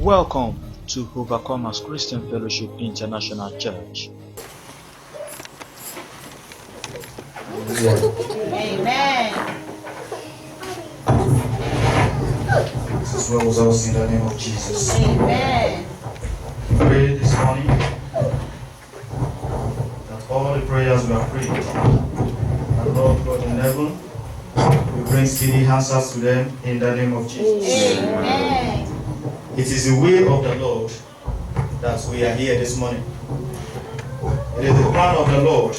Welcome to Overcomers Christian Fellowship International Church. Amen. As well as us in the name of Jesus. Amen. Pray this morning that all the prayers we have prayed, and Lord God in heaven, we bring speedy answers to them in the name of Jesus. Amen. It is the will of the Lord that we are here this morning. It is the plan of the Lord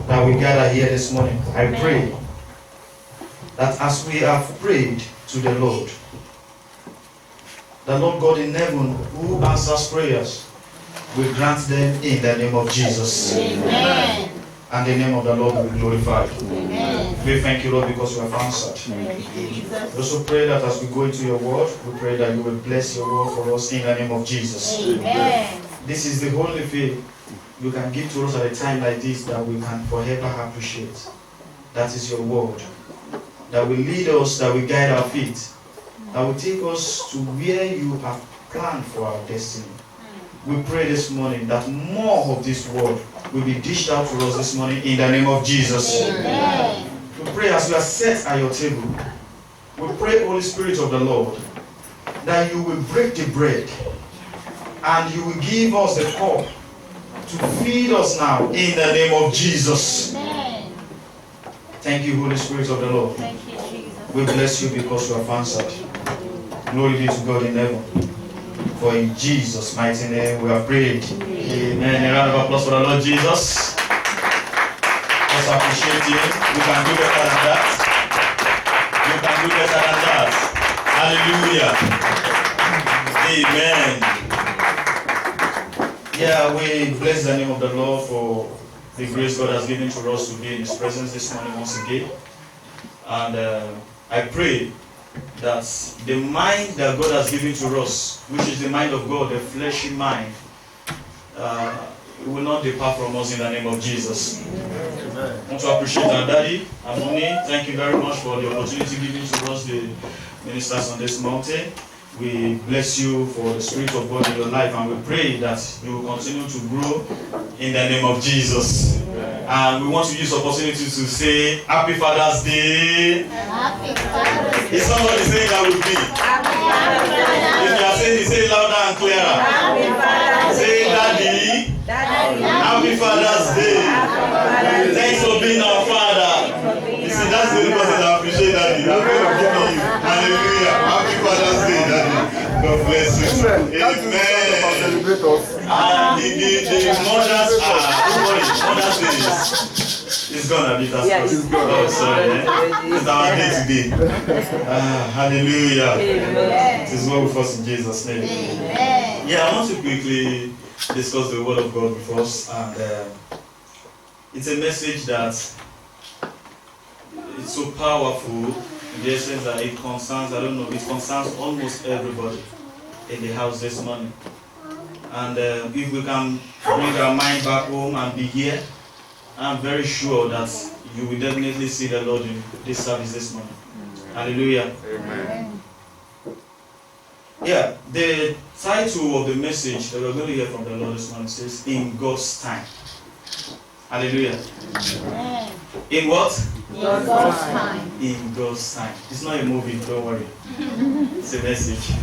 that we gather here this morning. I pray that as we have prayed to the Lord God in heaven, who answers prayers, will grant them in the name of Jesus. Amen. And the name of the Lord will be glorified. Amen. We thank you, Lord, because you have answered. Jesus. We also pray that as we go into your word, we pray that you will bless your word for us in the name of Jesus. Amen. This is the only thing you can give to us at a time like this that we can forever appreciate. That is your word. That will lead us, that will guide our feet, that will take us to where you have planned for our destiny. We pray this morning that more of this word will be dished out to us this morning in the name of Jesus. Amen. We pray as we are set at your table, we pray, Holy Spirit of the Lord, that you will break the bread and you will give us the cup to feed us now in the name of Jesus. Amen. Thank you, Holy Spirit of the Lord. Thank you, Jesus. We bless you because you have answered. Glory be to God in heaven. For in Jesus' mighty name we have prayed. Amen. A round of applause for the Lord Jesus. Let's appreciate him. You can do better than that. You can do better than that. Hallelujah. Amen. Yeah, we bless the name of the Lord for the grace God has given to us to be in his presence this morning once again. And I pray that the mind that God has given to us, which is the mind of God, the fleshy mind, it will not depart from us in the name of Jesus. Amen. I want to appreciate our daddy, Amoni. Thank you very much for the opportunity given to us, the ministers on this mountain. We bless you for the Spirit of God in your life, and we pray that you will continue to grow in the name of Jesus. And we want to use the opportunity to say Happy Father's Day. Happy Father's Day. Is somebody saying that with me? Happy Father's Day. If you are saying it, say it louder and clearer. Happy Father's Say, Day. Daddy, Daddy. Happy Father's Day. Thanks for being our Father. You see, that's the only person that appreciates Daddy. I'm going to give you. Hallelujah. Happy Father's Day, Daddy. God bless you. Amen. And the mothers are, don't worry, Mother's Day is gonna be that. Yeah, it's gone. Oh, sorry. It's our day today. Hallelujah. Amen. It is well with us in Jesus' name. Amen. Yeah, I want to quickly discuss the Word of God with us, and it's a message that it's so powerful in the sense that it concerns, it concerns almost everybody in the house this morning. And if we can bring our mind back home and be here, I'm very sure that you will definitely see the Lord in this service this morning. Hallelujah. Amen. Yeah, the title of the message that we're going to hear from the Lord this morning says, In God's Time. Hallelujah. Amen. In what? In God's time. In God's time. It's not a movie, don't worry. It's a message.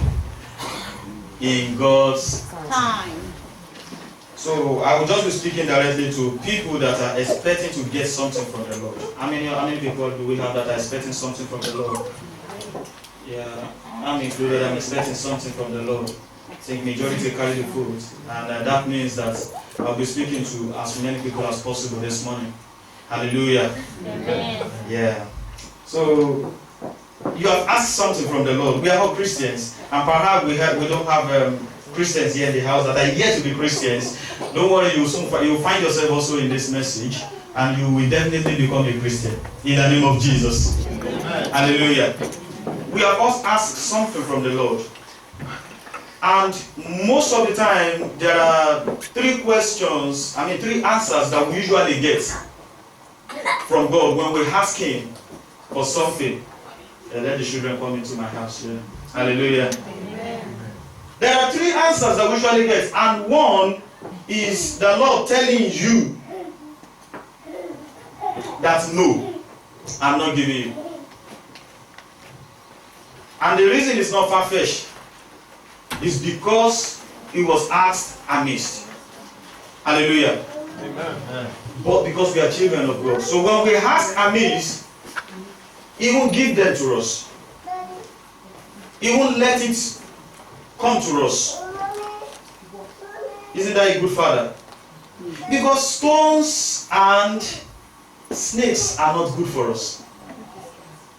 In God's Time. So I will just be speaking directly to people that are expecting to get something from the Lord. How many people do we have that are expecting something from the Lord? Yeah, I'm included. I'm expecting something from the Lord. I think majority carry the fruit, and that means that I'll be speaking to as many people as possible this morning. Hallelujah. Amen. Yeah. So you have asked something from the Lord. We are all Christians, and perhaps we don't have Christians here in the house that are yet to be Christians. Don't worry, you will find yourself also in this message, and you will definitely become a Christian in the name of Jesus. Amen. Hallelujah. We have all asked something from the Lord, and most of the time there are three answers that we usually get from God when we ask Him for something. Let the children come into my house. Yeah. Hallelujah. Amen. There are three answers that we usually get, and one is the Lord telling you that no, I'm not giving you. And the reason it's not far-fetched is because it was asked and missed. Hallelujah. Amen. But because we are children of God. So when we ask and miss, He won't give them to us. He won't let it come to us. Isn't that a good father? Because stones and snakes are not good for us.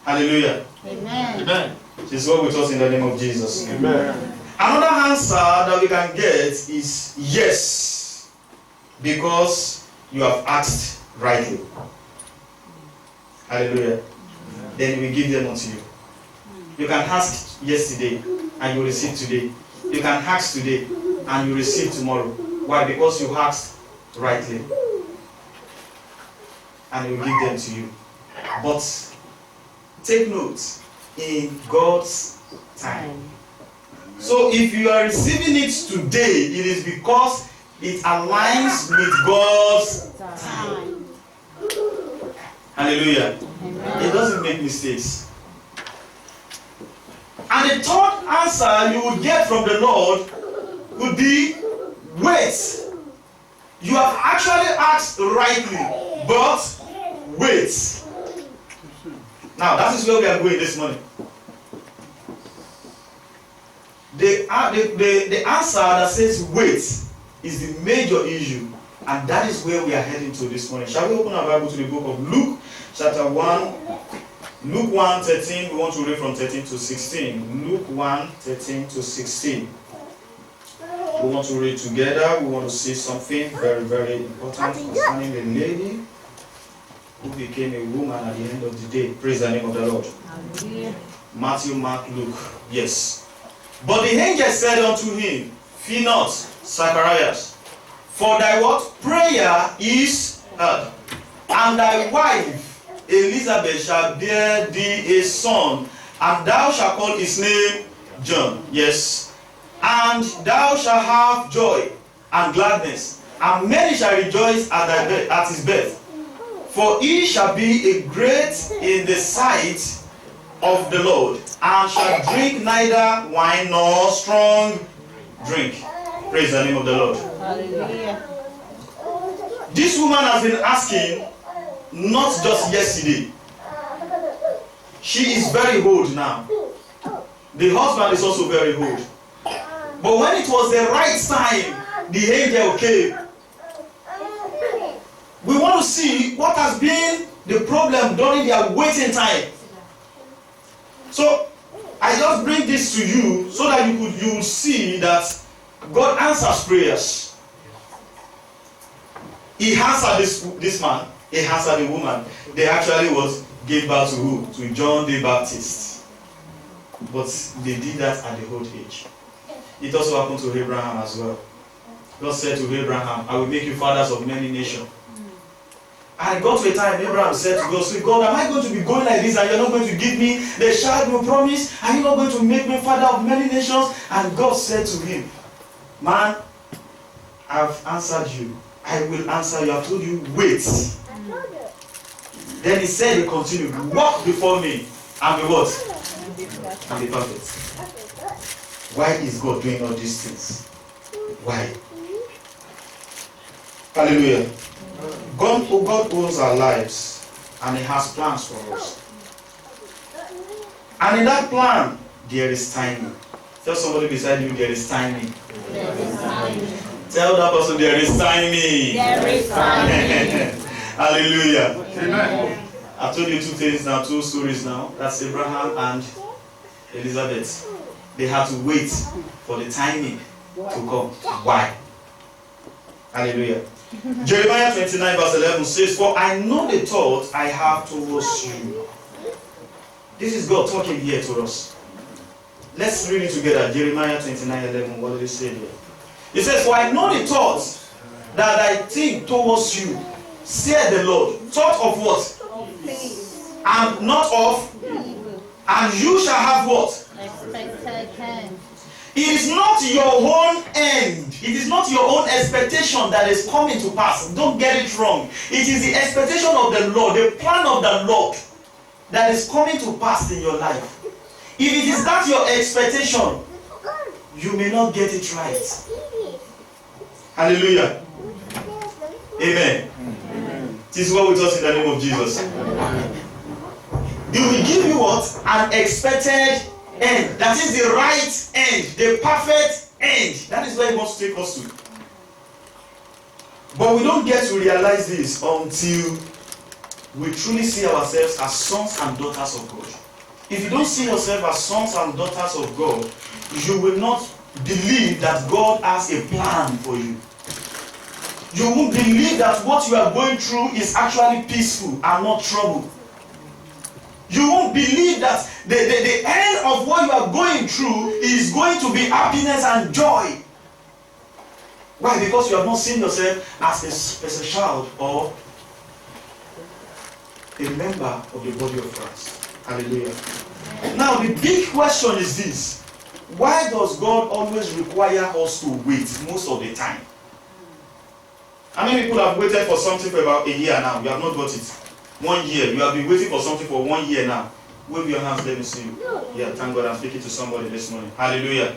Hallelujah. Amen. Amen. This is what we taught in the name of Jesus. Amen. Another answer that we can get is yes, because you have asked rightly. Hallelujah. Then we give them unto you. You can ask yesterday and you receive today. You can ask today and you receive tomorrow. Why? Because you asked rightly. And He will give them to you. But take note, in God's time. So if you are receiving it today, it is because it aligns with God's time. Hallelujah. It doesn't make mistakes. And the third answer you would get from the Lord would be, wait. You have actually asked rightly, but wait. Now, that is where we are going this morning. The answer that says wait is the major issue, and that is where we are heading to this morning. Shall we open our Bible to the book of Luke, chapter 1, Luke 1:13. We want to read from 13 to 16. Luke 1:13 to 16. We want to read together. We want to see something very, very important concerning the lady who became a woman at the end of the day. Praise the name of the Lord. Hallelujah. Matthew, Mark, Luke. Yes. But the angel said unto him, fear not, Zacharias, for thy what? Prayer is heard. And thy wife Elizabeth shall bear thee a son, and thou shalt call his name John. Yes. And thou shalt have joy and gladness, and many shall rejoice at his birth. For he shall be a great in the sight of the Lord, and shall drink neither wine nor strong drink. Praise the name of the Lord. Hallelujah. This woman has been asking not just yesterday. She is very old now. The husband is also very old. But when it was the right time, the angel came. We want to see what has been the problem during their waiting time. So I just bring this to you so that you will see that God answers prayers. He answered this man. He answered the woman. They actually gave birth to who? To John the Baptist. But they did that at the old age. It also happened to Abraham as well. God said to Abraham, I will make you fathers of many nations. And it got to a time Abraham said to God, so God, am I going to be going like this and you're not going to give me the child you promised? Are you not going to make me father of many nations? And God said to him, man, I've answered you. I will answer you. I've told you, wait. Then he said, he continued, walk before me and be what? And be perfect. Why is God doing all these things? Why? Hallelujah. God owns our lives and He has plans for us. And in that plan, there is timing. Tell somebody beside you, there is timing. There is timing. Tell that person, there is timing. There is timing. Hallelujah. Amen. I've told you two things now, two stories now. That's Abraham and Elizabeth. They had to wait for the timing to come. Why? Hallelujah. Jeremiah 29 verse 11 says, for I know the thought I have towards you. This is God talking here to us. Let's read it together. Jeremiah 29:11. What did he say here? He says, for I know the thoughts that I think towards you, said the Lord. Thought of what? And not of. And you shall have what? Expected hand. He It is not your own end. It is not your own expectation that is coming to pass. Don't get it wrong. It is the expectation of the Lord, the plan of the Lord that is coming to pass in your life. If it is that your expectation, you may not get it right. Hallelujah. Amen. This is what we taught in the name of Jesus. He will give you what? An expected end. That is the right end, the perfect end. That is where he wants to take us to. But we don't get to realize this until we truly see ourselves as sons and daughters of God. If you don't see yourself as sons and daughters of God, you will not believe that God has a plan for you. You won't believe that what you are going through is actually peaceful and not trouble. You won't believe that the end of what you are going through is going to be happiness and joy. Why? Because you have not seen yourself as a child or a member of the body of Christ. Hallelujah. Now the big question is this. Why does God always require us to wait most of the time? How many people have waited for something for about a year now? You have not got it. 1 year. You have been waiting for something for 1 year now. Wave your hands, let me see you. Yeah, thank God I'm speaking to somebody this morning. Hallelujah.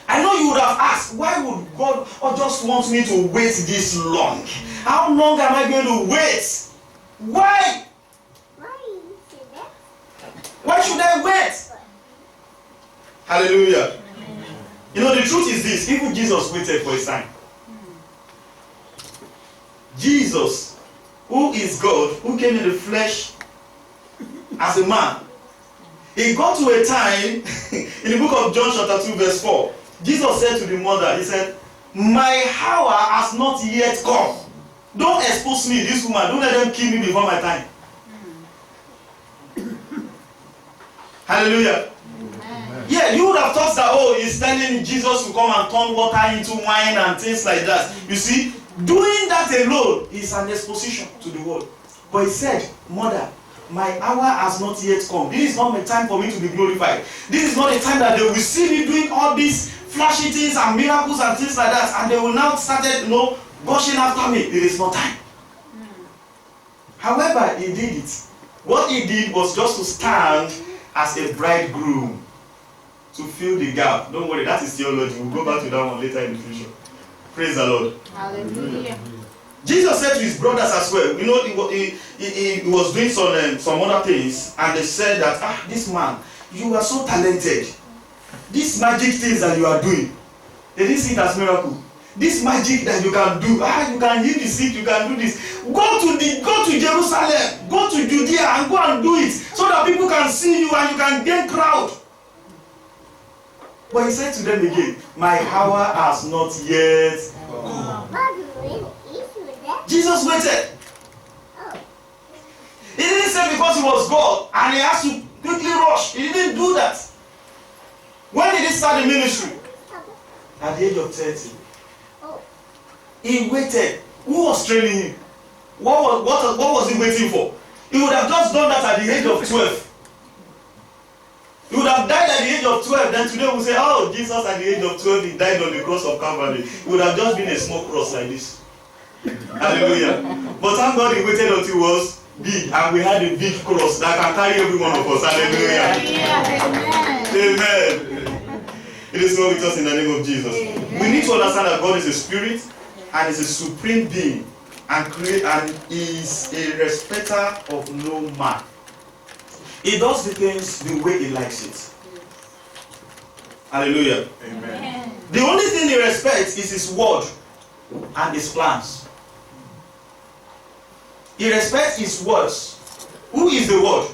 I know you would have asked, why would God just want me to wait this long? How long am I going to wait? Why? Why should I wait? Hallelujah. You know, the truth is this. Even Jesus waited for his time. Jesus, who is God, who came in the flesh as a man, he got to a time in the book of John chapter 2 verse 4. Jesus said to the mother, he said, my hour has not yet come. Don't expose me, this woman. Don't let them kill me before my time. Hallelujah. Yeah, you would have thought that, oh, he's telling Jesus to come and turn water into wine and things like that. You see, doing that alone is an exposition to the world. But he said, mother, my hour has not yet come. This is not my time for me to be glorified. This is not the time that they will see me doing all these flashy things and miracles and things like that. And they will now start, gushing after me. It is not time. However, he did it. What he did was just to stand as a bridegroom to fill the gap. Don't worry, that is theology. We'll go back to that one later in the future. Praise the Lord. Hallelujah. Jesus said to his brothers as well, you know, he was doing some other things, and they said that, this man, you are so talented. These magic things that you are doing, they didn't see it as miracle. This magic that you can do, you can heal the sick, you can do this. Go to Jerusalem, go to Judea and go and do it so that people can see you and you can gain crowd. But he said to them again, my hour has not yet come. Jesus waited. He didn't say because he was God and he has to quickly rush. He didn't do that. When did he start the ministry? At the age of 30. He waited. Who was training him? What was he waiting for? He would have just done that at the age of 12. He would have died at the age of 12. Then today we say, oh, Jesus at the age of 12, he died on the cross of Calvary. It would have just been a small cross like this. Hallelujah. But thank God he waited until he was big. And we had a big cross that can carry every one of us. Hallelujah. Amen. It is well with us in the name of Jesus. We need to understand that God is a spirit and is a supreme being and is a respecter of no man. He does the things the way he likes it. Hallelujah. Amen. The only thing he respects is his word and his plans. He respects his words. Who is the word?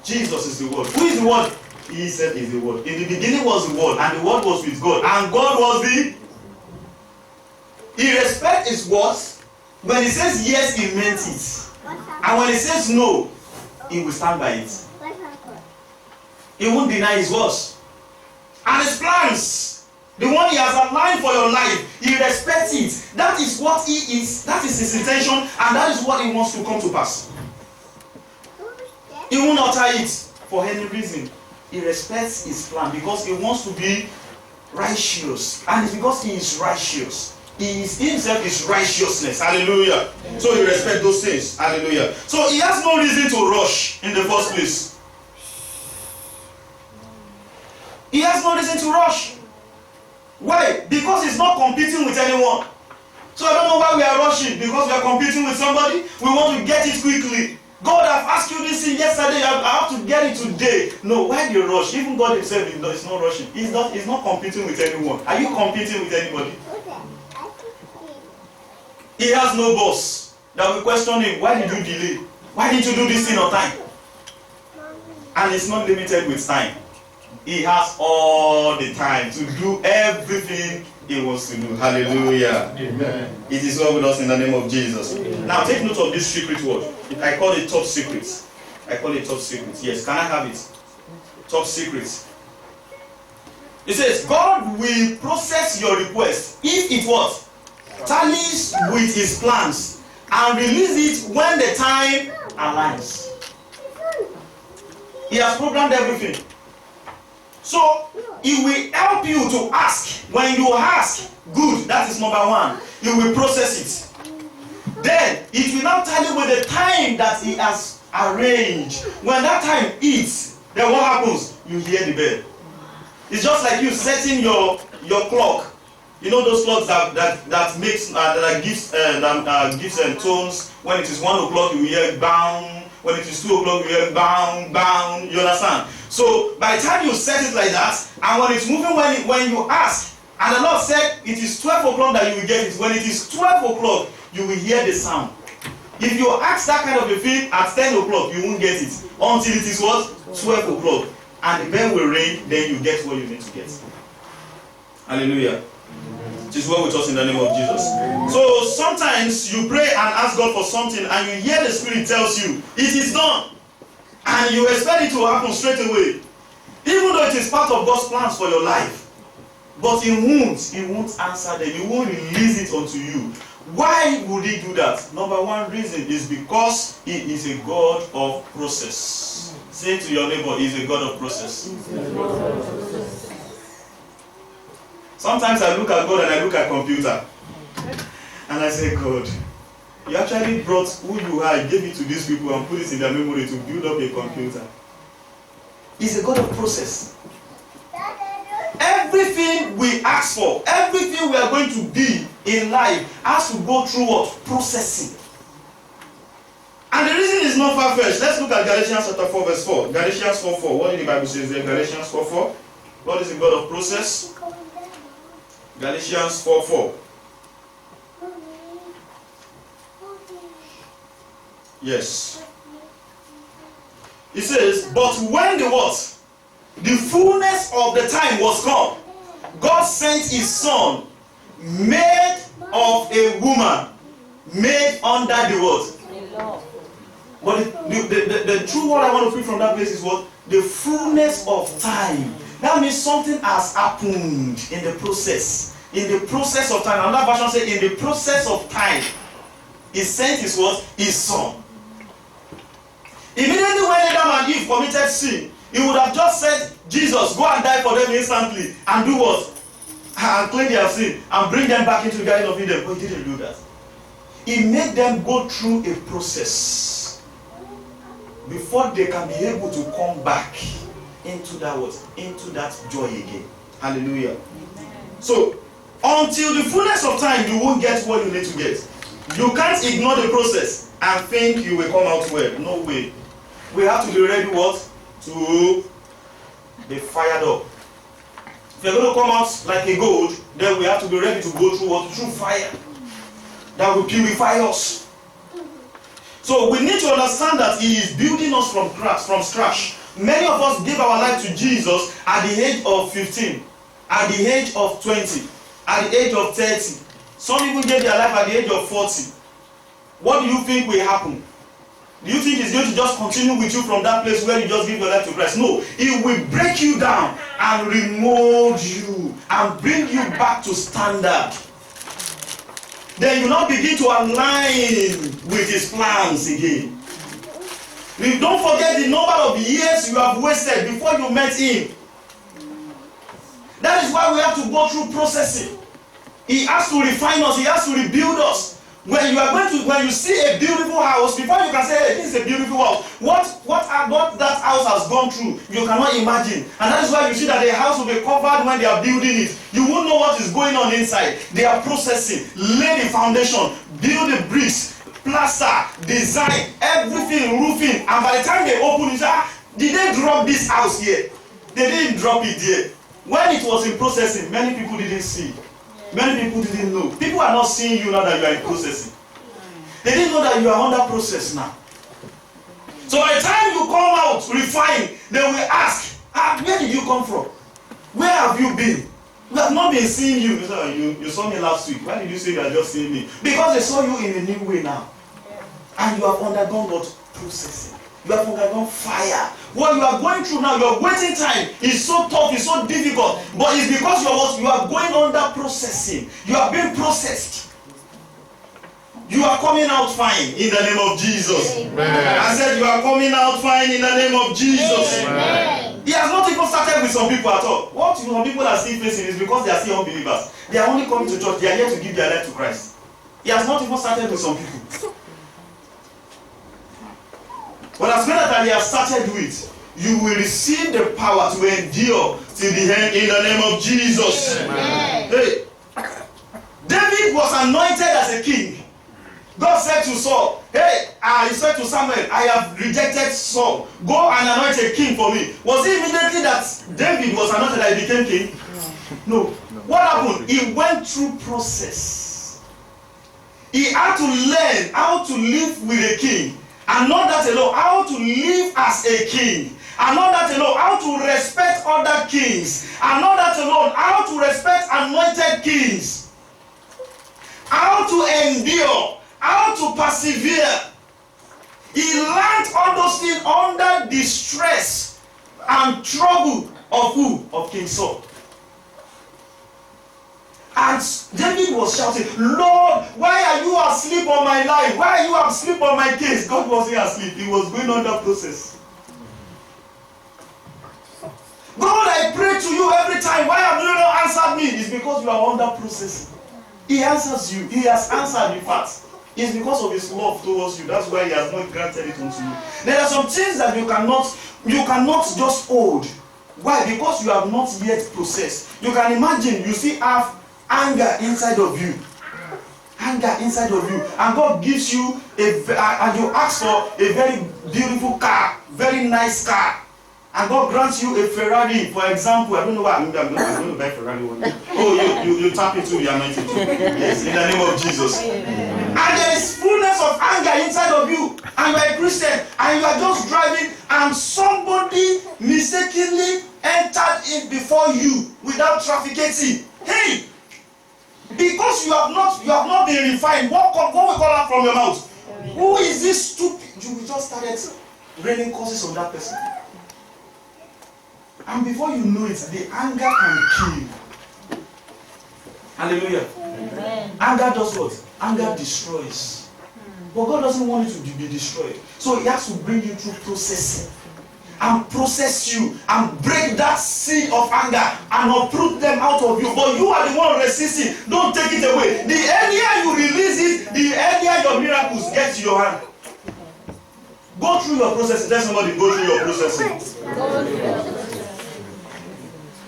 Jesus is the word. Who is the word? He said is the word. In the beginning was the word, and the word was with God, and God was the. He respects his words. When he says yes, he meant it. And when he says no, he will stand by it. He won't deny his words. And his plans, the one he has aligned for your life, he respects it. That is what he is. That is his intention, and that is what he wants to come to pass. He will not alter it for any reason. He respects his plan because he wants to be righteous. And it's because he is righteous. He himself is righteousness. Hallelujah. So he respects those things. Hallelujah. So he has no reason to rush in the first place. He has no reason to rush. Why? Because he's not competing with anyone. So I don't know why we are rushing. Because we are competing with somebody. We want to get it quickly. God, I've asked you this thing yesterday. I have to get it today. No, why do you rush? Even God himself is not rushing. He's not competing with anyone. Are you competing with anybody? He has no boss that will question him. Why did you delay? Why didn't you do this thing on time? And it's not limited with time. He has all the time to do everything he wants to do. Hallelujah. Amen. It is well with us in the name of Jesus. Amen. Now take note of this secret word. I call it top secret. I call it top secret. Yes, can I have it? Top secret. It says, God will process your request if it what? Tallies with his plans and release it when the time aligns. He has programmed everything. So, he will help you to ask. When you ask, good, that is number one. He will process it. Then, it will now tell you with the time that he has arranged. When that time hits, then what happens? You hear the bell. It's just like you setting your clock. You know those clocks that makes that gives tones. When it is 1 o'clock, you hear bang. When it is 2 o'clock, you hear bang, bang. You understand? So by the time you set it like that, and when it's moving, when you ask, and the Lord said it is 12 o'clock that you will get it. When it is 12 o'clock, you will hear the sound. If you ask that kind of a thing at 10 o'clock, you won't get it until it is what? 12 o'clock. And the bell will ring, then you get what you need to get. Hallelujah. It is well with us in the name of Jesus. So sometimes you pray and ask God for something and you hear the Spirit tells you, it is done. And you expect it to happen straight away. Even though it is part of God's plans for your life. But He won't answer them. He won't release it unto you. Why would He do that? Number one reason is because He is a God of process. Say to your neighbor, He is a God of process. Sometimes I look at God and I look at computer. And I say, God, you actually brought who you are, gave it to these people and put it in their memory to build up a computer. He's a God of process. Everything we ask for, everything we are going to be in life has to go through what? Processing. And the reason is not far-fetched. Let's look at Galatians chapter 4 verse 4. Galatians 4:4. What did the Bible say there? Galatians 4:4. God is a God of process. Galatians 4:4. Yes. It says, but when the what? The fullness of the time was come, God sent His Son, made of a woman, made under the what? But the true word I want to pick from that place is what? The fullness of time. That means something has happened in the process. In the process of time. Another version says, in the process of time, He sent His what? His Son. Immediately when Adam and Eve committed sin, He would have just said, Jesus, go and die for them instantly. And do what? And clean their sin. And bring them back into the Garden of Eden. But He didn't do that. He made them go through a process before they can be able to come back into that what? Into that joy again. Hallelujah. So, until the fullness of time, you won't get what you need to get. You can't ignore the process and think you will come out well. No way. We have to be ready what? To be fired up. If you're going to come out like a gold, then we have to be ready to go through what? Through fire. That will purify us. So we need to understand that He is building us from scratch. Many of us gave our life to Jesus at the age of 15, at the age of 20, at the age of 30. Some even gave their life at the age of 40. What do you think will happen? Do you think He's going to just continue with you from that place where you just give your life to Christ? No. He will break you down and remold you and bring you back to standard. Then you now begin to align with His plans again. Don't forget the number of years you have wasted before you met Him. That is why we have to go through processing. He has to refine us. He has to rebuild us. When you see a beautiful house, before you can say, hey, this is a beautiful house, what that house has gone through, you cannot imagine. And that is why you see that the house will be covered when they are building it. You won't know what is going on inside. They are processing, lay the foundation, build the bricks, plaster, design, everything, roofing. And by the time they open it, did they drop this house here? They didn't drop it here. When it was in processing, many people didn't see. Many people didn't know. People are not seeing you now that you are in processing. They didn't know that you are under process now. So by the time you come out refined, they will ask, where did you come from? Where have you been? We have not been seeing you. You saw me last week. Why did you say you are just seeing me? Because they saw you in a new way now. And you have undergone what? Processing. You have undergone fire. What you are going through now, your waiting time is so tough, it's so difficult. But it's because you are going under processing. You are being processed. You are coming out fine in the name of Jesus. Amen. I said you are coming out fine in the name of Jesus. Amen. He has not even started with some people at all. What some people are still facing is because they are still unbelievers. They are only coming to church. They are here to give their life to Christ. He has not even started with some people. But as many that he has started with, you will receive the power to endure till the end in the name of Jesus. Amen. Hey, David was anointed as a king. God said to Saul, hey, he said to Samuel, I have rejected Saul. Go and anoint a king for me. Was it immediately that David was anointed that he became king? No. What happened? He went through process. He had to learn how to live with a king. And not that alone, how to live as a king. And not that alone, how to respect other kings. And not that alone, how to respect anointed kings. How to endure. How to persevere. He learned all those things under the stress and trouble of who? Of King Saul. And David was shouting, Lord, why are you asleep on my life? Why are you asleep on my case? God wasn't asleep. He was going under process. God, I pray to you every time. Why have you not answered me? It's because you are under process. He answers you. He has answered, in fact. It's because of his love towards you. That's why he has not granted it unto you. There are some things that you cannot just hold. Why? Because you have not yet processed. You can imagine, you still have anger inside of you. Anger inside of you. And God gives you and you ask for a very beautiful car, very nice car. And God grants you a Ferrari, for example. I don't know why I'm going to buy Ferrari one day. Oh, you tap into the anointing too. Yes, in the name of Jesus. And there is fullness of anger inside of you. And you are a Christian. And you are just driving. And somebody mistakenly entered in before you without trafficating. Hey! Because you have not been refined. What will come out from your mouth? Who is this stupid? You just started raining curses on that person. And before you know it, the anger can kill. Hallelujah. Amen. Anger does what? Anger destroys. But God doesn't want you to be destroyed. So he has to bring you through processing. And process you. And break that seed of anger. And uproot them out of you. But you are the one resisting. Don't take it away. The earlier you release it, the earlier your miracles get to your hand. Go through your process. Tell somebody, go through your processing.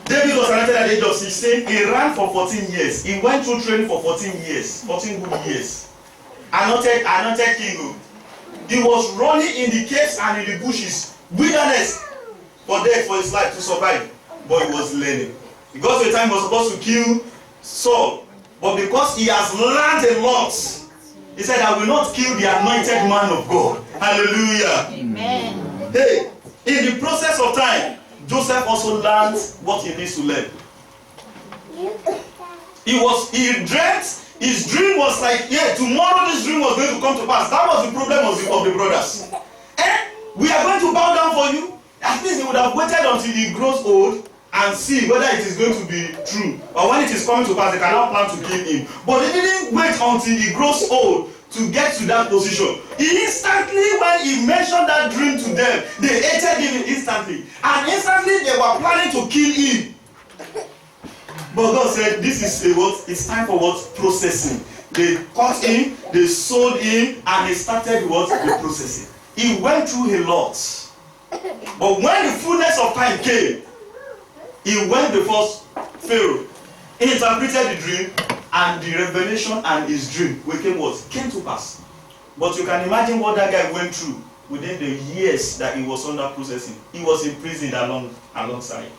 David was anointed at the age of 16. He ran for 14 years. He went through training for 14 years. 14 good years. Anointed king. He was running in the caves and in the bushes. Wilderness. For death, for his life to survive. But he was learning. He got to a time he was supposed to kill Saul. But because he has learned a lot, he said, I will not kill the anointed man of God. Hallelujah. Amen. Hey, in the process of time, Joseph also learned what he needs to learn. He dreamt, his dream was like, yeah, tomorrow this dream was going to come to pass. That was the problem of the brothers. And we are going to bow down for you. At least he would have waited until he grows old and see whether it is going to be true. Or when it is coming to pass, they cannot plan to kill him. But they didn't wait until he grows old to get to that position. Instantly, when he mentioned that dream to them, they hated him instantly. And instantly, they were planning to kill him. But God said, this is a what? It's time for what? Processing. They caught him, they sold him, and they started what? The processing. He went through a lot. But when the fullness of time came, he went before Pharaoh. He interpreted the dream, and the revelation and his dream became what? Came to pass. But you can imagine what that guy went through within the years that he was under processing. He was imprisoned alongside.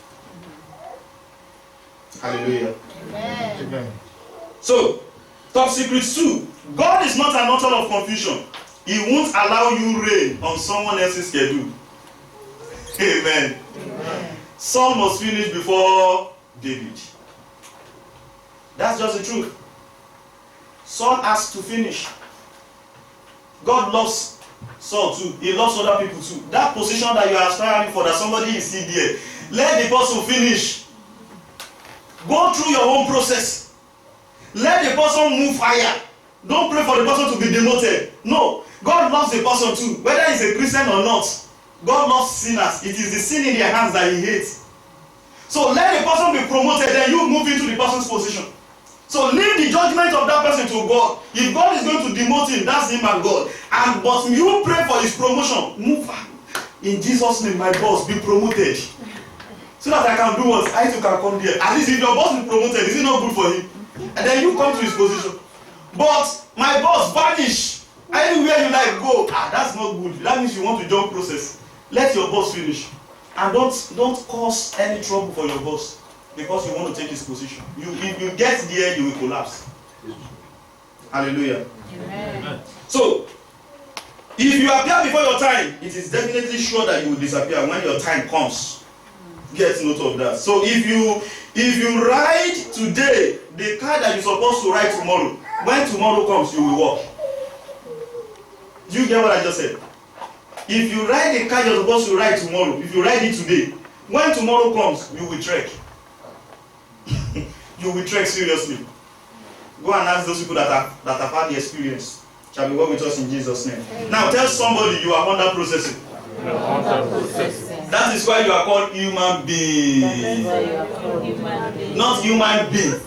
Hallelujah. Amen. So, top secret 2. God is not an author of confusion. He won't allow you reign on someone else's schedule. Amen. Amen. Saul must finish before David. That's just the truth. Saul has to finish. God loves Saul too. He loves other people too. That position that you are aspiring for, that somebody is still there, let the person finish. Go through your own process. Let the person move higher. Don't pray for the person to be demoted. No. God loves the person too. Whether he's a Christian or not, God loves sinners. It is the sin in their hands that he hates. So let the person be promoted, then you move into the person's position. So leave the judgment of that person to God. If God is going to demote him, that's him and God. But you pray for his promotion. Move in Jesus' name, my boss, be promoted. So that I can do what? I too can come there. At least if your boss is promoted, is it not good for him? And then you come to his position. But my boss vanish. Anywhere you like go. That's not good. That means you want to jump process. Let your boss finish. And don't cause any trouble for your boss. Because you want to take his position. If you get there, you will collapse. Hallelujah. Amen. So, if you appear before your time, it is definitely sure that you will disappear when your time comes. Get note of that. So if you ride today the car that you're supposed to ride tomorrow, when tomorrow comes, you will walk. Do you get what I just said? If you ride the car you're supposed to ride tomorrow, if you ride it today, when tomorrow comes, you will trek. You will trek seriously. Go and ask those people that have had the experience. Shall be well with us in Jesus' name. Now tell somebody you are under processing. That is why you are called human being. Not human being.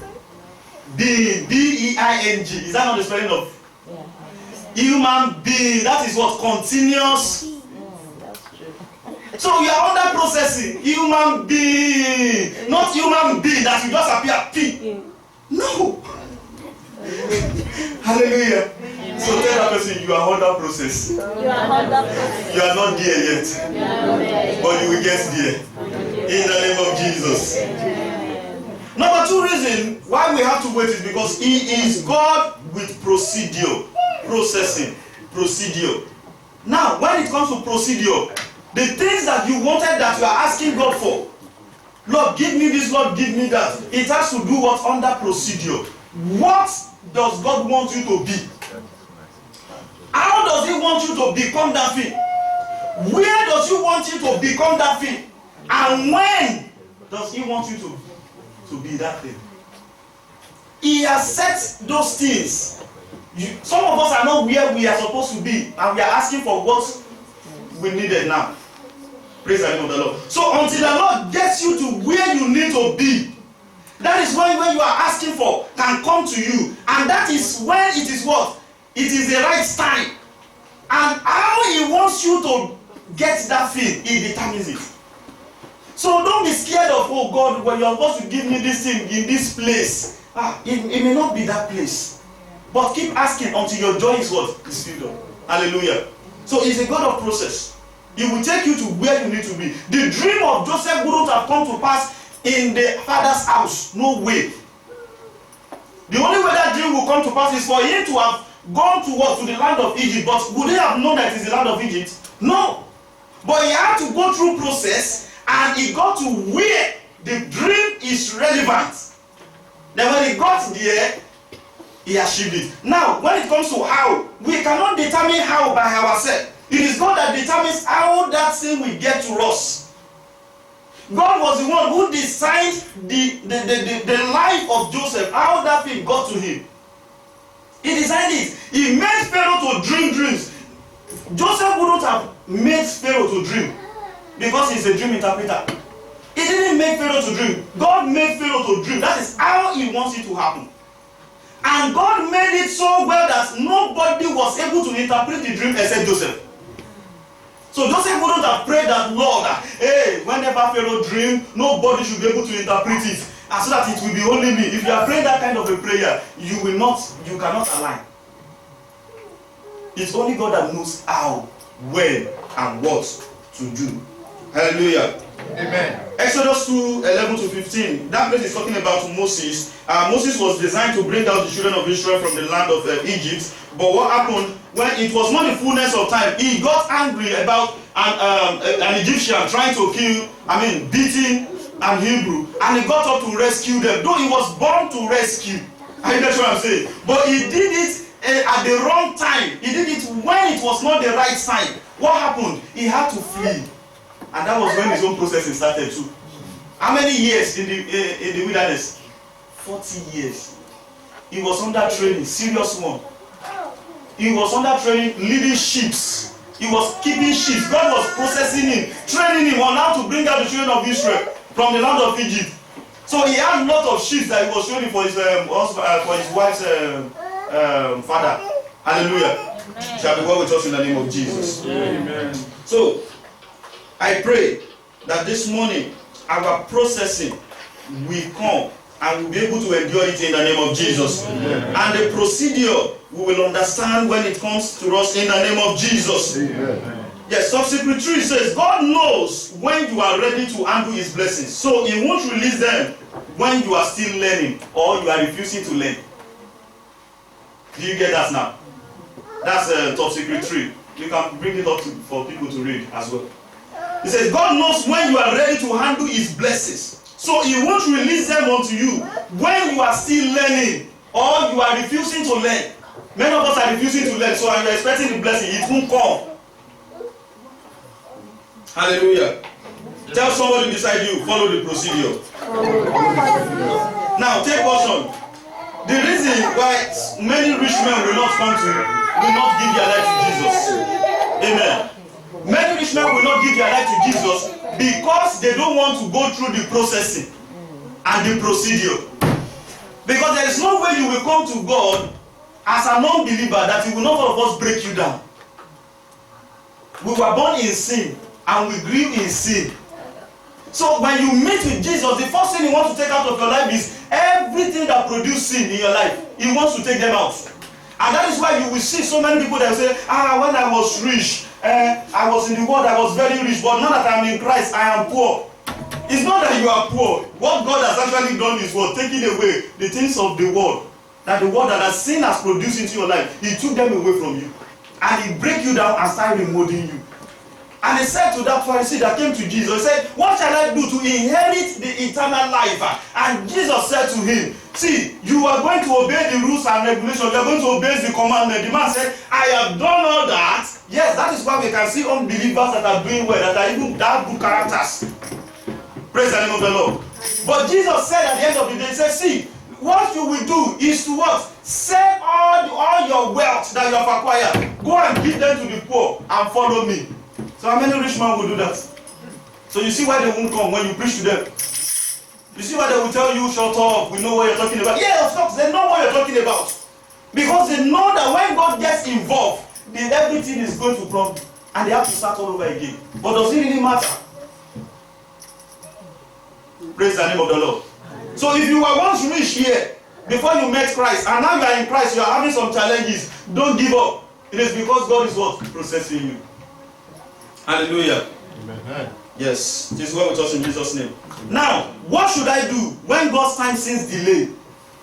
Being. B-E-I-N-G. Is that not the spelling of? Human being. That is what? Continuous. That's true. So you are under processing. Human being. Not human being that you just appear P. No. Hallelujah. So tell that person you are under process. You are under process. You are not there yet. But you will get there. In the name of Jesus. Number 2 reason why we have to wait is because he is God with procedure. Processing. Procedure. Now, when it comes to procedure, the things that you wanted that you are asking God for, Lord, give me this, Lord, give me that. It has to do what? Under procedure. What does God want you to be? How does he want you to become that thing? Where does he want you to become that thing? And when does he want you to be that thing? He has set those things. Some of us are not where we are supposed to be, and we are asking for what we needed now. Praise the name of the Lord. So until the Lord gets you to where you need to be, that is when you are asking for can come to you. And that is when it is what? It is the right time. And how he wants you to get that thing, he determines it. So don't be scared of, oh God, when you are supposed to give me this thing in this place. It may not be that place. But keep asking until your joy is what? Is filled up. Hallelujah. So he's a God of process. He will take you to where you need to be. The dream of Joseph wouldn't have come to pass in the father's house. No way. The only way that dream will come to pass is for him to have gone to what? To the land of Egypt. But would he have known that it is the land of Egypt? No. But he had to go through process, and he got to where the dream is relevant. Then when he got there, he achieved it. Now, when it comes to how, we cannot determine how by ourselves. It is God that determines how that thing will get to us. God was the one who designed the life of Joseph, how that thing got to him. He designed it. He made Pharaoh to dream dreams. Joseph wouldn't have made Pharaoh to dream because he's a dream interpreter. He didn't didn't make Pharaoh to dream. God made Pharaoh to dream. That is how he wants it to happen. And God made it so well that nobody was able to interpret the dream except Joseph. So Joseph wouldn't have prayed that, Lord, hey, whenever Pharaoh dream, nobody should be able to interpret it, and so that it will be only me. If you are praying that kind of a prayer, you cannot align. It's only God that knows how, when, and what to do. Hallelujah. Amen. Exodus 2:11-15. That place is talking about Moses. Moses was designed to bring out the children of Israel from the land of Egypt. But what happened when it was not the fullness of time? He got angry about an Egyptian trying to kill, beating an Hebrew, and he got up to rescue them. Though he was born to rescue. I get what I'm saying. But he did it at the wrong time. He did it when it was not the right time. What happened? He had to flee. And that was when his own processing started too. How many years in the wilderness? 40 years. He was under training, serious one. He was under training, leading sheep. He was keeping sheep. God was processing him, training him on how to bring out the children of Israel from the land of Egypt. So he had a lot of sheep that he was training for his wife's father. Hallelujah. Amen. Shall be well with us in the name of Jesus. Amen. So I pray that this morning our processing will come and we'll be able to endure it in the name of Jesus. Amen. And the procedure we will understand when it comes to us in the name of Jesus. Amen. Yes, subsequent 3 says, God knows when you are ready to handle his blessings. So he won't release them when you are still learning or you are refusing to learn. Do you get that now? That's top secret 3. You can bring it up for people to read as well. He says, God knows when you are ready to handle his blessings. So he won't release them unto you when you are still learning or you are refusing to learn. Many of us are refusing to learn, so are you expecting the blessing? It won't come. Hallelujah. Tell somebody beside you, follow the procedure. Now, take caution. The reason why many rich men will not give their life to Jesus. Amen. Many rich men will not give their life to Jesus because they don't want to go through the processing and the procedure. Because there is no way you will come to God as an unbeliever that he will not all of us break you down. We were born in sin and we grew in sin. So when you meet with Jesus, the first thing he wants to take out of your life is everything that produces sin in your life. He wants to take them out. And that is why you will see so many people that will say, when I was rich, I was in the world, I was very rich, but now that I am in Christ, I am poor. It's not that you are poor. What God has actually done is what? Taking away the things of the world. That the world that sin has produced into your life, he took them away from you. And he break you down and start remolding you. And he said to that Pharisee that came to Jesus, he said, what shall I do to inherit the eternal life? And Jesus said to him, see, you are going to obey the rules and regulations. You are going to obey the commandment. The man said, I have done all that. Yes, that is why we can see unbelievers that are doing well, that are even that good characters. Praise the name of the Lord. But Jesus said at the end of the day, he said, see, what you will do is to what? Sell all your wealth that you have acquired. Go and give them to the poor and follow me. So how many rich men will do that? So you see why they won't come when you preach to them. You see why they will tell you, shut up, we know what you're talking about. Yeah, of course, they know what you're talking about. Because they know that when God gets involved, then everything is going to crumble. And they have to start all over again. But does it really matter? Praise the name of the Lord. So if you were once rich here, before you met Christ, and now you are in Christ, you are having some challenges, don't give up. It is because God is what? Processing you. Hallelujah. Amen. Yes, this is well with us in Jesus' name. Now, what should I do when God's time seems delayed?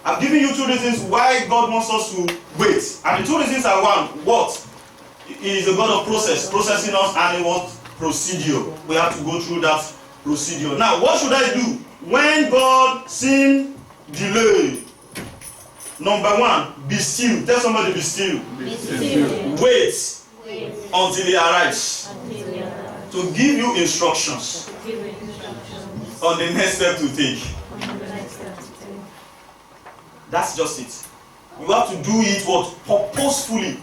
I've given you 2 reasons why God wants us to wait. And the 2 reasons are one, what? He is a God of processing us, and he wants procedure. We have to go through that procedure. Now, what should I do when God seems delayed? Number 1, be still. Tell somebody, be still. Be still. Wait until he arrives to give you instructions on the next step to take. That's just it. You have to do it what? Purposefully.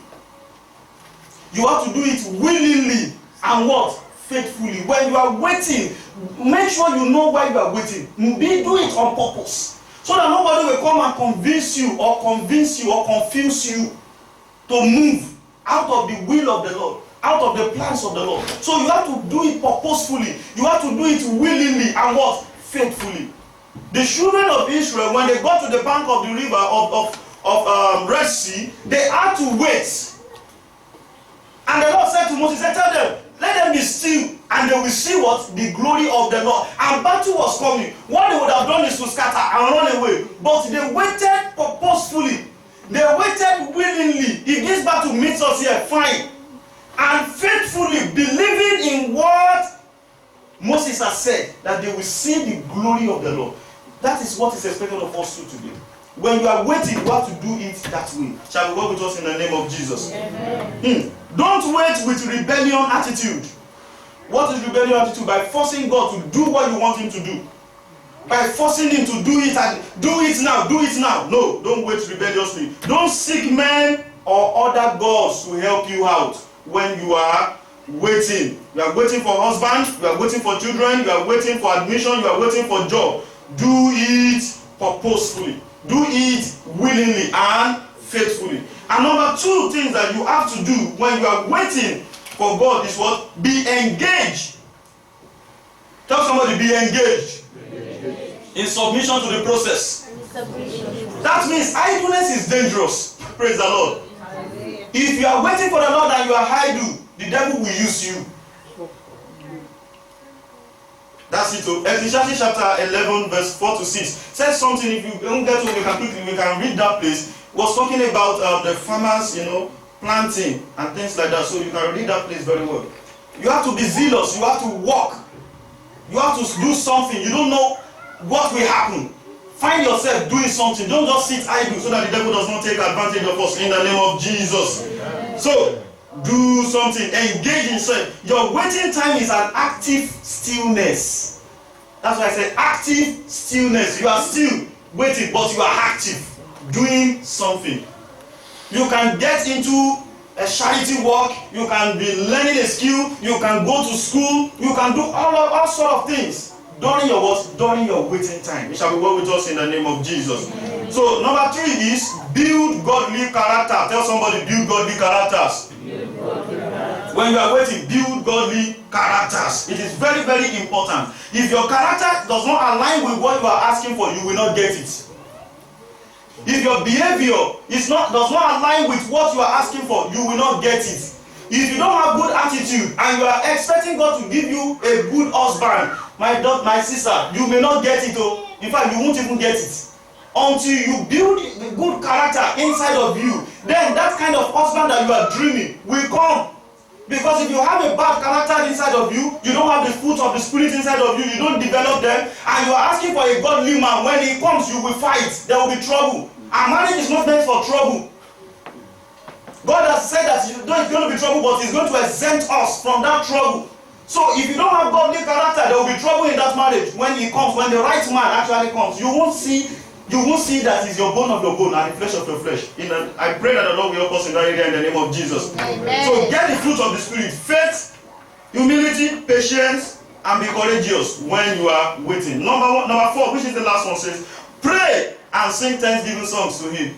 You have to do it willingly and what? faithfully. When you are waiting, make sure you know why you are waiting. Do it on purpose. So that nobody will come and convince you or confuse you to move out of the will of the Lord, out of the plans of the Lord. So you have to do it purposefully. You have to do it willingly and what? Faithfully. The children of Israel, when they got to the bank of the river of Red Sea, they had to wait. And the Lord said to Moses, tell them, let them be still, and they will see what? The glory of the Lord. And battle was coming. What they would have done is to scatter and run away. But they waited purposefully. They waited willingly. If this battle meets us here, fine. And faithfully, believing in what Moses has said, that they will see the glory of the Lord. That is what is expected of us too today. When you are waiting, you have to do it that way. Shall we go with us in the name of Jesus? Amen. Don't wait with rebellion attitude. What is rebellion attitude? By forcing God to do what you want him to do. By forcing him to do it and do it now, do it now. No, don't wait rebelliously. Don't seek men or other gods to help you out when you are waiting. You are waiting for husband, you are waiting for children, you are waiting for admission, you are waiting for job. Do it purposefully. Do it willingly and faithfully. And number two things that you have to do when you are waiting for God is what? Be engaged. Tell somebody, be engaged. In submission to the process. That means idleness is dangerous. Praise the Lord. If you are waiting for the Lord and you are idle, the devil will use you. That's it. Ecclesiastes chapter 11 verse 4 to 6 says something. If you don't get to it, we can read that place. It was talking about the farmers, planting and things like that. So you can read that place very well. You have to be zealous. You have to walk. You have to do something. You don't know what will happen. Find yourself doing something. Don't just sit idle so that the devil does not take advantage of us in the name of Jesus. So do something. Engage in yourself. Your waiting time is an active stillness. That's why I said active stillness. You are still waiting, but you are active, doing something. You can get into a charity work. You can be learning a skill. You can go to school. You can do all sort of things during your what? During your waiting time. It shall be well with us in the name of Jesus. Amen. So number 3 is build godly character. Tell somebody, build godly characters. Build godly characters. When you are waiting, build godly characters. It is very, very important. If your character does not align with what you are asking for, you will not get it. If your behavior does not align with what you are asking for, you will not get it. If you don't have good attitude and you are expecting God to give you a good husband, my sister, you may not get it. In fact, you won't even get it. Until you build the good character inside of you, then that kind of husband that you are dreaming will come. Because if you have a bad character inside of you, you don't have the fruit of the Spirit inside of you, you don't develop them, and you are asking for a godly man, when he comes, you will fight. There will be trouble. And marriage is not meant for trouble. God has said that it's going to be trouble, but he's going to exempt us from that trouble. So if you don't have godly character, there will be trouble in that marriage. When he comes, when the right man actually comes, you won't see that he's your bone of your bone and the flesh of your flesh. I pray that the Lord will help us in that area in the name of Jesus. Amen. So get the fruit of the Spirit: faith, humility, patience, and be courageous when you are waiting. Number 4, which is the last one, says, pray and sing thanksgiving songs to him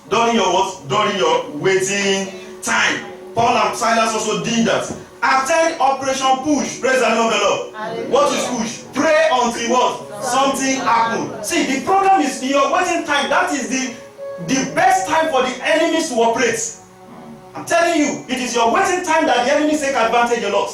during your what? During your waiting time. Paul and Silas also did that. Attend Operation Push. Praise the name of the Lord. Hallelujah. What is push? Pray until what? Something happens. See, the problem is in your waiting time. That is the best time for the enemies to operate. I'm telling you, it is your waiting time that the enemies take advantage a lot.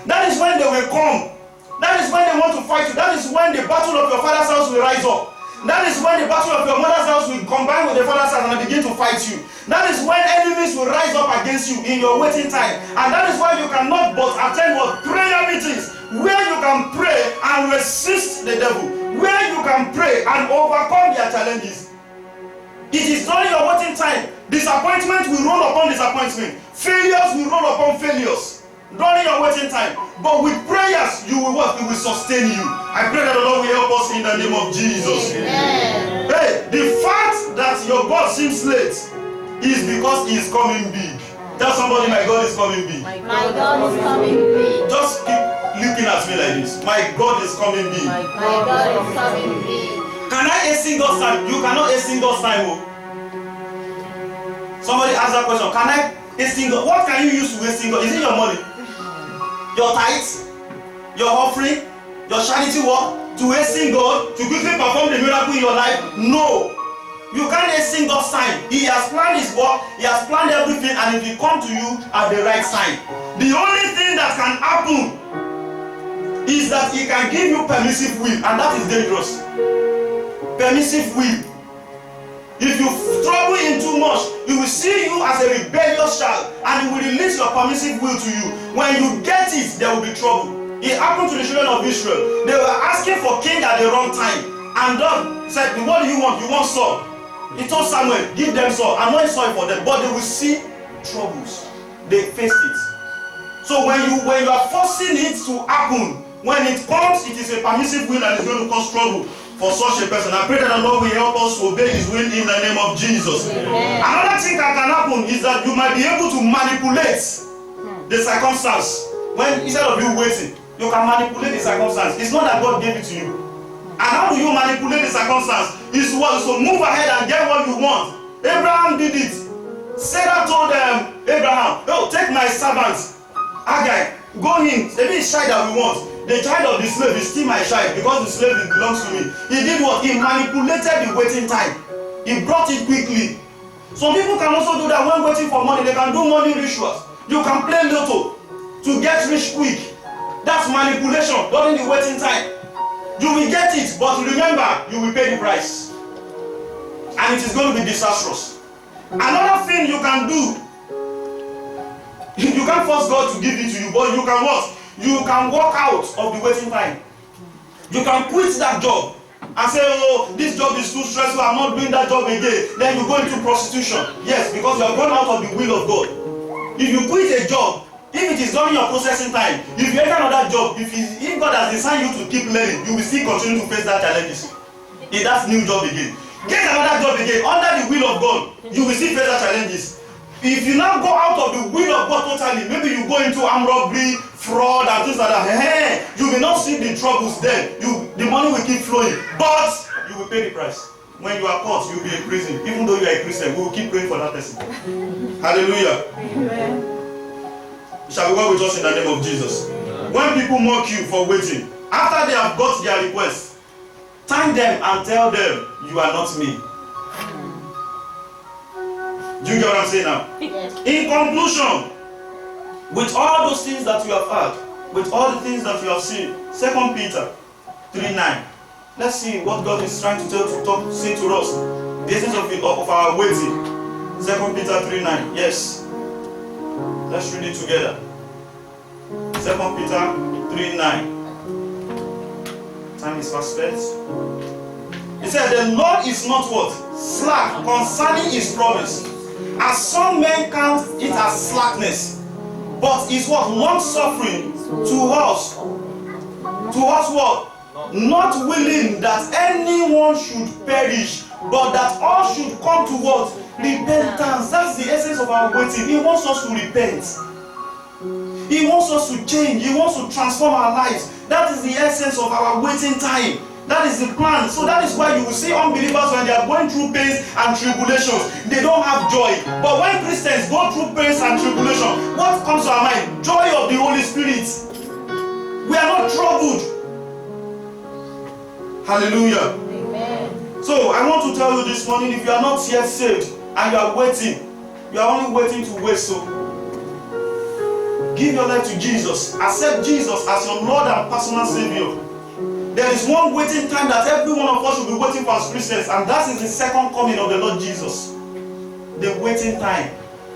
That is when they will come. That is when they want to fight you. That is when the battle of your father's house will rise up. That is when the battle of your mother's house will combine with the father's house and begin to fight you. That is when enemies will rise up against you in your waiting time. And that is why you cannot but attend what? Prayer meetings, where you can pray and resist the devil, where you can pray and overcome their challenges. It is during your waiting time. Disappointment will roll upon disappointment. Failures will roll upon failures during your waiting time. But with prayers, you will work, it will sustain you. I pray that the Lord will help us in the name of Jesus. Amen. Hey, the fact that your God seems late is because he is coming big. Tell somebody, my God is coming big. My God is coming big. Just keep looking at me like this. My God is coming big. My God is coming big. Can I hasten God's time? You cannot hasten God's time. Oh. Somebody asked that question. Can I hasten God? What can you use to hasten God? Is it your money? Your tithes? Your offering? Your charity work? To hasten God? To quickly perform the miracle in your life? No. You can't hasten God's time. He has planned his work. He has planned everything, and it will come to you at the right time. The only thing that can happen is that he can give you permissive will, and that is dangerous. Permissive will. If you trouble him too much, he will see you as a rebellious child, and he will release your permissive will to you. When you get it, there will be trouble. It happened to the children of Israel. They were asking for king at the wrong time, and God said, what do you want? You want Saul? He told Samuel, give them Saul, anoint Saul for them, but they will see troubles. They faced it. So when you are forcing it to happen, when it comes, it is a permissive will and it's going to cause trouble for such a person. I pray that the Lord will help us to obey his will in the name of Jesus. Amen. Another thing that can happen is that you might be able to manipulate the circumstance. When instead of you waiting, you can manipulate the circumstance. It's not that God gave it to you. And how do you manipulate the circumstance? Is what? So move ahead and get what you want. Abraham did it. Sarah told Abraham, oh, take my servant Hagar, go in. Maybe it's child that we want. The child of the slave is still my child because the slave belongs to me. He did what? He manipulated the waiting time. He brought it quickly. Some people can also do that when waiting for money. They can do money rituals. You can play lotto to get rich quick. That's manipulation during the waiting time. You will get it, but remember, you will pay the price. And it is going to be disastrous. Another thing you can do, you can't force God to give it to you, but you can what? You can walk out of the waiting time. You can quit that job and say, oh, this job is too stressful, I'm not doing that job again. Then you go into prostitution. Yes, because you have gone out of the will of God. If you quit a job, if it is during your processing time, if you enter another job, if God has designed you to keep learning, you will still continue to face that challenges. In that new job again. Get another job again, under the will of God, you will still face that challenges. If you now go out of the will of God totally, maybe you go into armed robbery, fraud, and things like that, you will not see the troubles then. The money will keep flowing, but you will pay the price. When you are caught, you will be in prison. Even though you are a Christian, we will keep praying for that person. Hallelujah. Amen. Shall we go with us in the name of Jesus? When people mock you for waiting, after they have got their request, thank them and tell them, you are not me. Do you get what I'm saying now? Yes. In conclusion, with all those things that you have heard, with all the things that you have seen, 2 Peter 3:9. Let's see what God is trying to say to us. The essence of our waiting. 2 Peter 3:9. Yes. Let's read it together. 2 Peter 3:9. Time is fast spent. It said, the Lord is not what? Slack concerning his promise, as some men count it as slackness, but is what? Long suffering to us. To us what? Not willing that anyone should perish, but that all should come to what? Repentance. That's the essence of our waiting. He wants us to repent. He wants us to change. He wants to transform our lives. That is the essence of our waiting time. That is the plan. So that is why you will see unbelievers when they are going through pains and tribulations, they don't have joy. But when Christians go through pains and tribulations, what comes to our mind? Joy of the Holy Spirit. We are not troubled. Hallelujah. Amen. So I want to tell you this morning, if you are not yet saved and you are waiting, you are only waiting to wait. So give your life to Jesus. Accept Jesus as your Lord and personal Savior. There is one waiting time that every one of us should be waiting for as Christians, and that is the second coming of the Lord Jesus. The waiting time.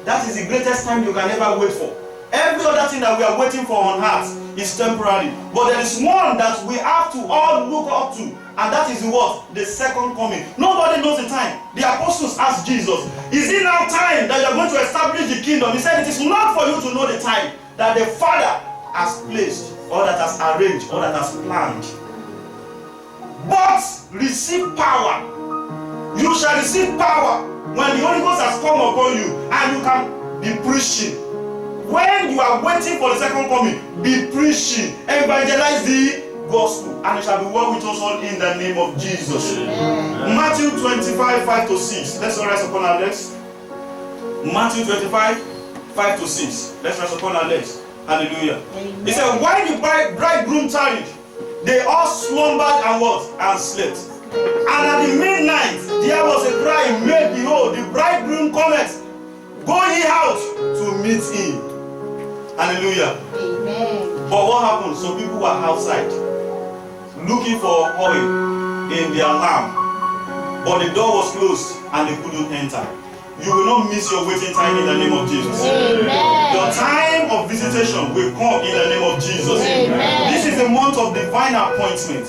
That is the greatest time you can ever wait for. Every other thing that we are waiting for on earth is temporary. But there is one that we have to all look up to, and that is what? The second coming. Nobody knows the time. The apostles asked Jesus, is it now time that you are going to establish the kingdom? He said, it is not for you to know the time that the Father has placed, or that has arranged, or that has planned. But receive power. You shall receive power when the Holy Ghost has come upon you, and you can be preaching. When you are waiting for the second coming, be preaching. Evangelize the gospel, and it shall be well with us all in the name of Jesus. Matthew 25, 5-6. Let's all rise upon our legs. Matthew 25, 5-6. Let's rise upon our legs. Hallelujah. He said, while the bridegroom tarried, they all slumbered and what? And slept. And at the midnight, there was a cry made, behold, the bridegroom cometh. Go ye out to meet him. Hallelujah. Amen. But what happened? Some people were outside looking for oil in their lamp. But the door was closed and they couldn't enter. You will not miss your waiting time in the name of Jesus. Amen. Your time of visitation will come in the name of Jesus. Amen. This is a month of divine appointment.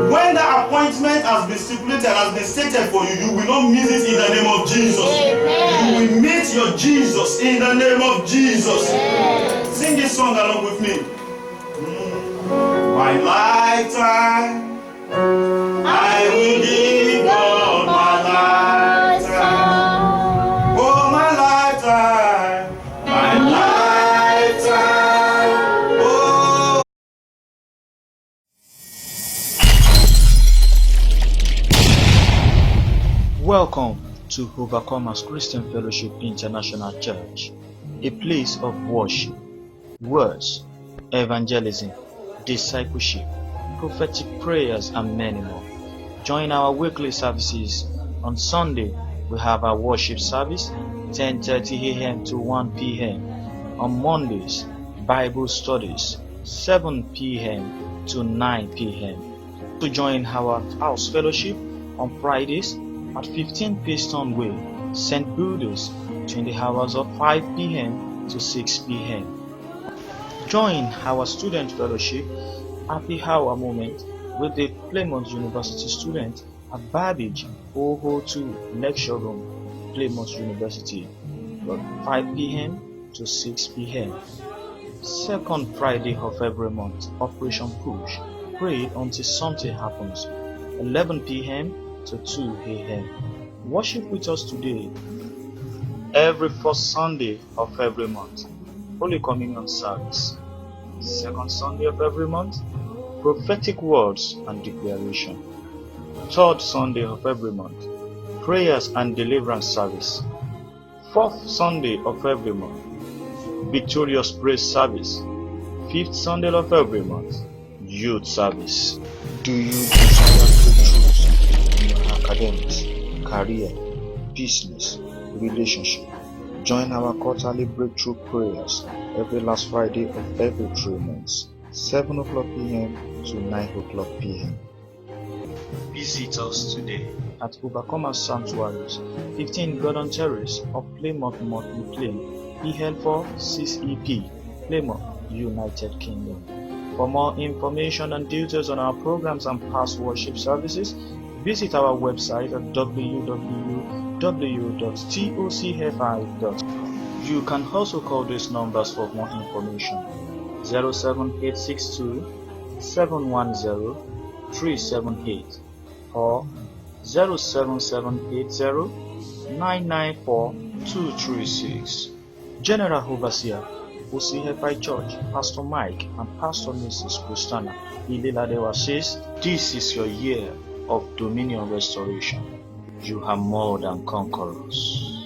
When the appointment has been stipulated, has been stated for you, you will not miss it in the name of Jesus. Amen. You will meet your Jesus in the name of Jesus. Amen. Sing this song along with me. My lifetime, I will give God my lifetime. Oh, my lifetime, my lifetime. Oh. Welcome to Overcomers Christian Fellowship International Church, a place of worship, words, evangelism, discipleship, prophetic prayers, and many more. Join our weekly services. On Sunday, we have our worship service, 10:30 a.m. to 1 p.m. On Mondays, Bible studies, 7 p.m. to 9 p.m. To join our house fellowship on Fridays at 15 Piston Way, St. Builders, between the hours of 5 p.m. to 6 p.m. Join our student fellowship Happy Hour Moment with the Plymouth University students at Babbage 002 Lecture Room, Plymouth University, from 5 p.m. to 6 p.m. Second Friday of every month, Operation Push, pray until something happens, 11 p.m. to 2 a.m. Worship with us today. Every first Sunday of every month, Holy Communion service. Second Sunday of every month, prophetic words and declaration. Third Sunday of every month, prayers and deliverance service. Fourth Sunday of every month, victorious praise service. Fifth Sunday of every month, youth service. Do you desire breakthroughs in your academics, career, business, relationship? Join our quarterly breakthrough prayers every last Friday of every 3 months, 7 o'clock p.m. to 9 o'clock p.m. Visit us today at Overcomers Sanctuaries, 15 Gordon Terrace of Plymouth Motley Plain, PL4 6EP, Plymouth, United Kingdom. For more information and details on our programs and past worship services, visit our website at www.tocfi.com. You can also call these numbers for more information: 07862 710 378 or 07780 994 236. General Overseer, OCFI Church, Pastor Mike and Pastor Mrs. Christina Ileladewa says, this is your year of dominion restoration. You are more than conquerors.